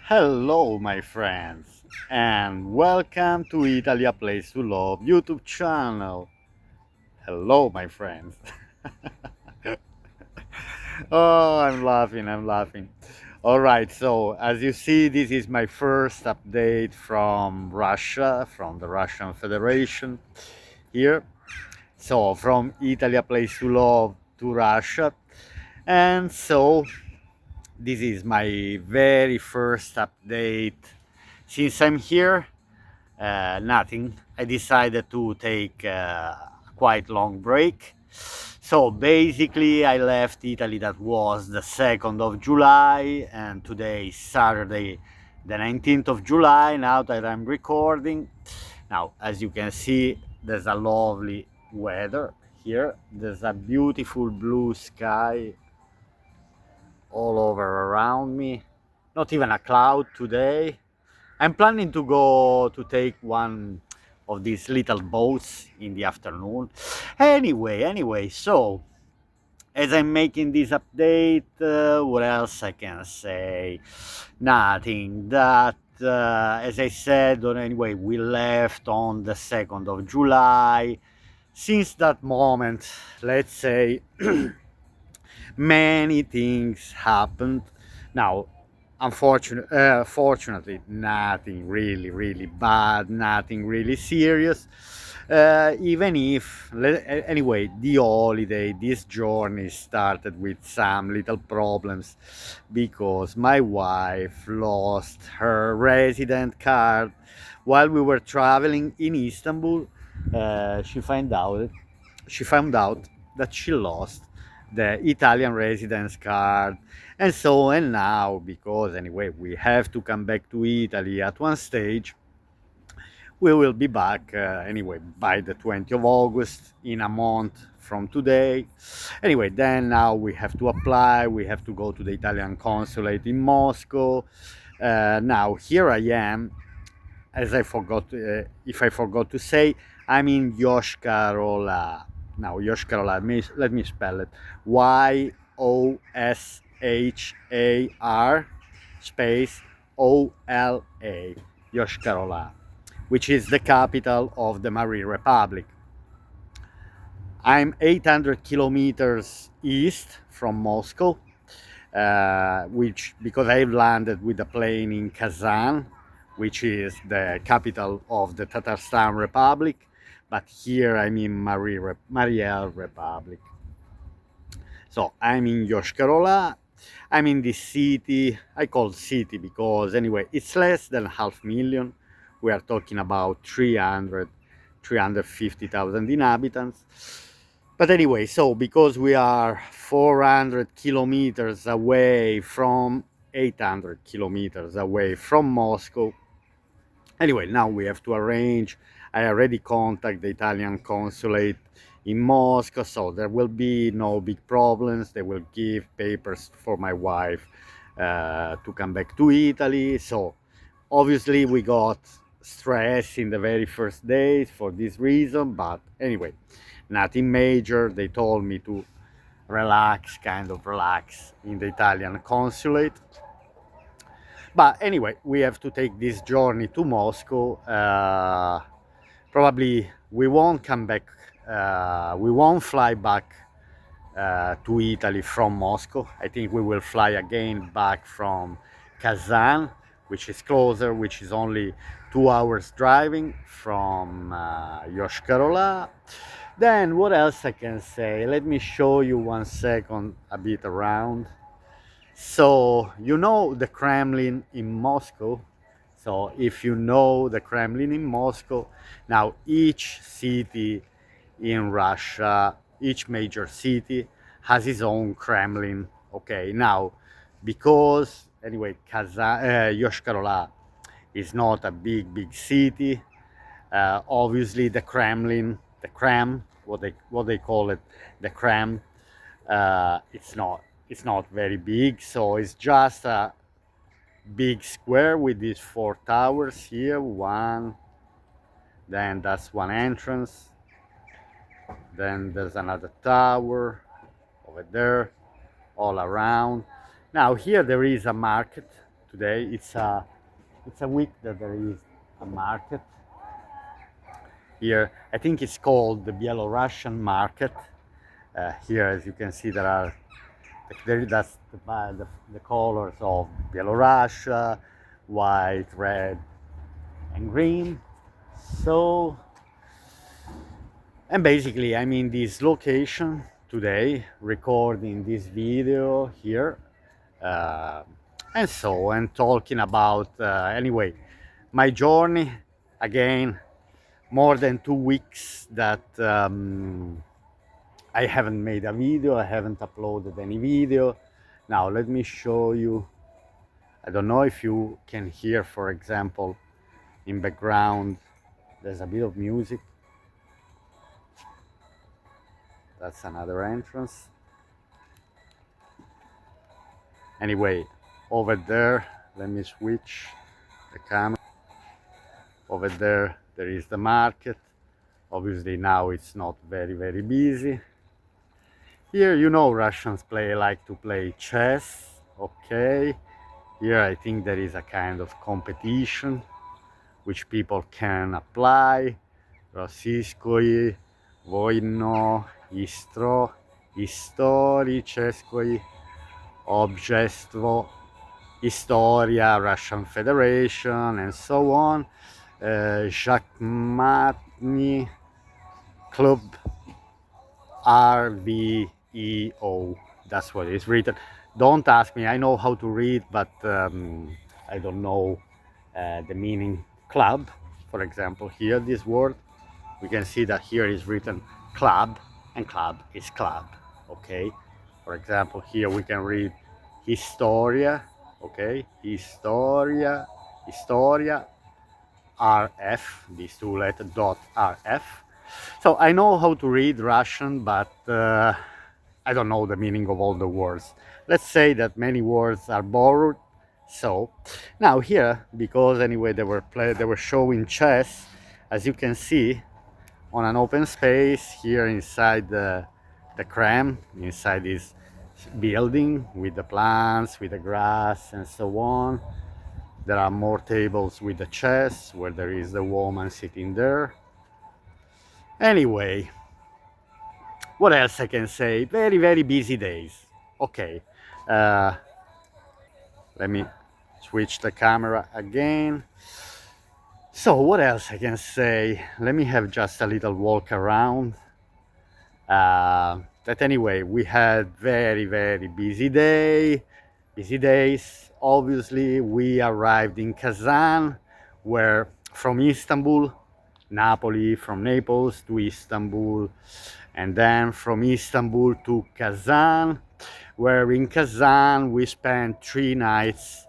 Hello, my friends, and welcome to Italy, a place to love YouTube channel. Hello, my friends. Oh, I'm laughing. All right, so as you see, this is my first update from Russia, from the Russian Federation here. So, from Italy, a place to love to Russia. And so, this is my very first update since I'm here. Nothing. I decided to take a quite long break. So basically, I left Italy. That was the 2nd of July, and today is Saturday, the 19th of July. Now that I'm recording, now as you can see, there's a lovely weather here. There's a beautiful blue sky all over around me. Not even a cloud today. I'm planning to go to take one of these little boats in the afternoon. Anyway, so as I'm making this update, what else I can say? Nothing. That, as I said, anyway, we left on the 2nd of July. Since that moment, let's say, many things happened. Now, fortunately, nothing really bad, nothing really serious. Even if, anyway, the holiday, this journey started with some little problems because my wife lost her resident card while we were traveling in Istanbul. She found out that she lost the Italian residence card. And now, because anyway, we have to come back to Italy at one stage, we will be back anyway by the 20th of August, in a month from today. Anyway, then now we have to apply, we have to go to the Italian consulate in Moscow. Now, here I am, as if I forgot to say, I'm in Yoshkar Ola. Now, Yoshkar Ola, let me spell it. Yoshar space Ola, Yoshkar Ola, which is the capital of the Mari Republic. I'm 800 kilometers east from Moscow, which because I've landed with a plane in Kazan, which is the capital of the Tatarstan Republic, but here I'm in Mariel Republic. So I'm in Yoshkar Ola. I'm in this city. I call city because anyway, it's less than 500,000. We are talking about 350,000 inhabitants. But anyway, so because we are 400 kilometers away from 800 kilometers away from Moscow, anyway, now we have to arrange. I already contacted the Italian consulate in Moscow, so there will be no big problems. They will give papers for my wife to come back to Italy. So obviously we got stress in the very first days for this reason, but anyway, nothing major. They told me to relax, kind of relax in the Italian consulate. But anyway, we have to take this journey to Moscow. Probably we won't come back, we won't fly back to Italy from Moscow. I think we will fly again back from Kazan, which is closer, which is only 2 hours driving from Yoshkar Ola. Then what else I can say? Let me show you 1 second a bit around. So you know the Kremlin in Moscow. So if you know the Kremlin in Moscow, now each city in Russia, each major city has its own Kremlin. Okay, now because anyway, Yoshkar Ola is not a big city. Obviously, the Kremlin, the Krem, what they call it, the Krem, it's not very big. So it's just a big square with these 4 towers here. One, then that's one entrance. Then there's another tower over there, all around. Now here there is a market today. It's a week that there is a market here. I think it's called the Belarusian market. Here, as you can see, that's the colors of Belarus, white, red, and green. So, and basically, I'm in this location today, recording this video here, uh, and talking about anyway my journey again. More than 2 weeks that I haven't made a video, I haven't uploaded any video. Now let me show you. I don't know if you can hear, for example, in background there's a bit of music. That's another entrance. Anyway, over there, let me switch the camera. Over there is the market. Obviously now it's not very busy. Here, you know, Russians like to play chess. Okay. Here I think there is a kind of competition which people can apply. Російської воїно історичної общество, Historia, Russian Federation, and so on. Шахматный Club RVEO. That's what it's written. Don't ask me, I know how to read, but I don't know the meaning. Club, for example, here, this word, we can see that here is written club, and club is club, okay? For example, here we can read Historia, okay? Historia, RF, these two letters, .rf. So I know how to read Russian, but I don't know the meaning of all the words. Let's say that many words are borrowed. So now here, because anyway they were showing chess, as you can see, on an open space here inside the Kremlin, inside this building with the plants, with the grass, and so on. There are more tables with the chess where there is the woman sitting there. Anyway, what else I can say? Very busy days. Okay, let me switch the camera again. So what else I can say? Let me have just a little walk around. That anyway, we had very busy days. Obviously, we arrived in Kazan, where from Istanbul, Napoli, from Naples to Istanbul, and then from Istanbul to Kazan, where in Kazan we spent 3 nights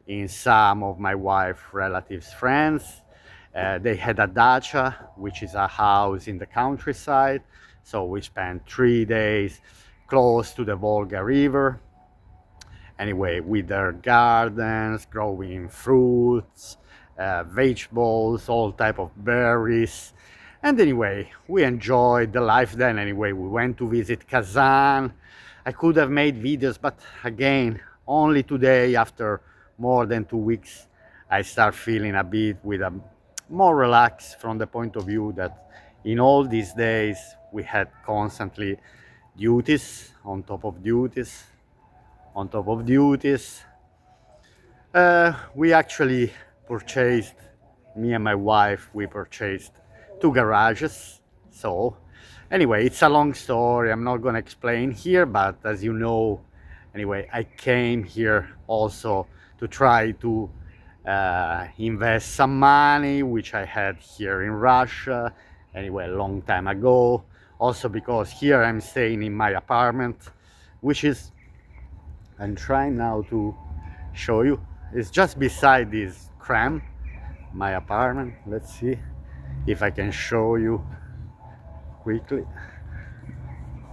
in some of my wife's relatives' friends. They had a dacha, which is a house in the countryside, so we spent 3 days close to the Volga River. Anyway, with their gardens, growing fruits, vegetables, all type of berries. And anyway, we enjoyed the life then. Anyway, we went to visit Kazan. I could have made videos, but again, only today, after more than 2 weeks, I start feeling a bit with a more relaxed, from the point of view that in all these days we had constantly duties on top of duties on top of duties. We actually purchased, me and my wife, we purchased 2 garages. So anyway, it's a long story, I'm not gonna explain here, but as you know, anyway, I came here also to try to invest some money which I had here in Russia, anyway, a long time ago. Also because here I'm staying in my apartment, which is, I'm trying now to show you, it's just beside this Kremlin, my apartment. Let's see if I can show you quickly.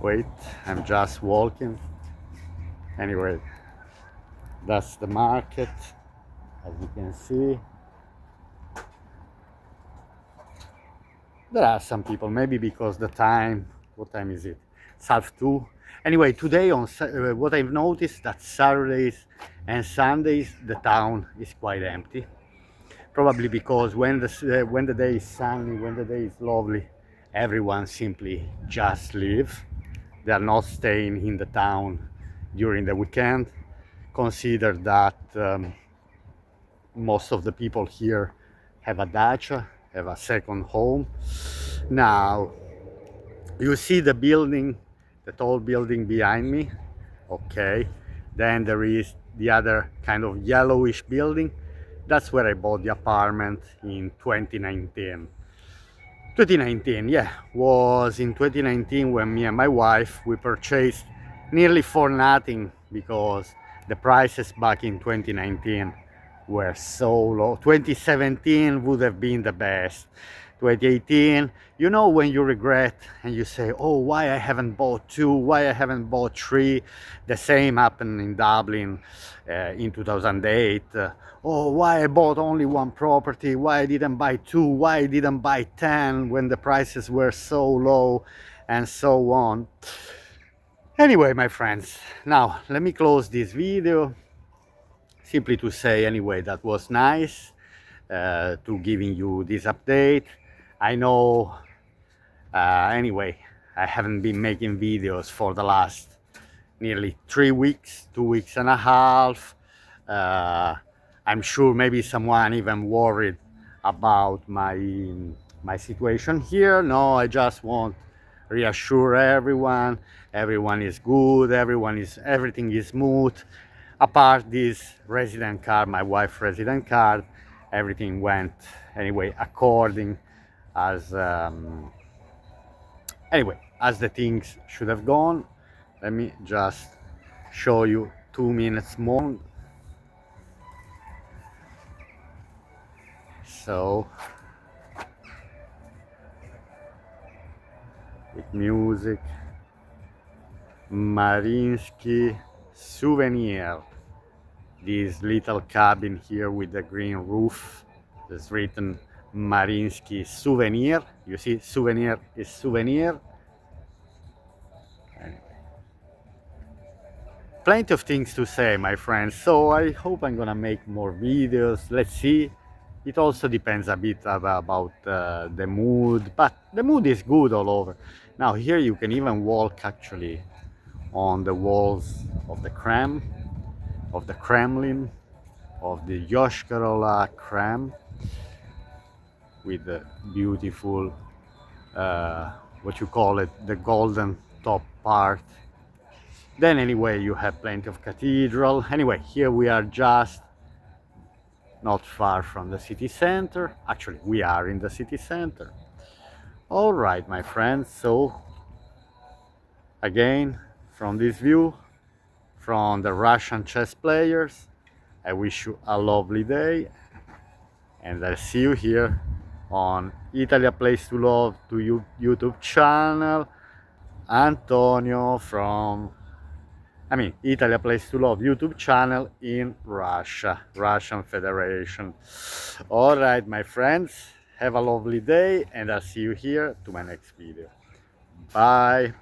Wait, I'm just walking. Anyway, that's the market, as you can see. There are some people, maybe because the time, what time is it? It's 1:30. Anyway, today what I've noticed that Saturdays and Sundays the town is quite empty. Probably because when the day is sunny, when the day is lovely, everyone simply just leave. They are not staying in the town during the weekend. Consider that most of the people here have a dacha, have a second home. Now, you see the building, the tall building behind me, okay? Then there is the other kind of yellowish building. That's where I bought the apartment in 2019. 2019, yeah, was in 2019 when me and my wife, we purchased nearly for nothing because the prices back in 2019 were so low. 2017 would have been the best. 2018, you know, when you regret and you say, oh, why I haven't bought two, why I haven't bought three. The same happened in Dublin in 2008. Oh, why I bought only one property, why I didn't buy two, why I didn't buy 10 when the prices were so low, and so on. Anyway, my friends, now let me close this video simply to say anyway that was nice to giving you this update. I know anyway I haven't been making videos for the last nearly 3 weeks, 2 weeks and a half. I'm sure maybe someone even worried about my situation here. No, I just want reassure everyone. Everyone is good. Everything is smooth. Apart this resident card, my wife's resident card, everything went anyway according as anyway as the things should have gone. Let me just show you 2 minutes more. So with music, Mariinsky souvenir, this little cabin here with the green roof. There's written Mariinsky souvenir. You see, souvenir is souvenir. Plenty of things to say, my friends, so I hope I'm gonna make more videos. Let's see. It also depends a bit about the mood, but the mood is good all over. Now here you can even walk actually on the walls of the Kremlin, of the Yoshkar Ola Kremlin, with the beautiful what you call it, the golden top part. Then anyway you have plenty of cathedral. Anyway, here we are just not far from the city center. Actually, we are in the city center. All right, my friends, so again, from this view, from the Russian chess players, I wish you a lovely day, and I'll see you here on Italy a Place to Love to YouTube channel. Antonio from Italy a Place to Love YouTube channel in Russia, Russian Federation. All right, my friends, have a lovely day, and I'll see you here to my next video. Bye.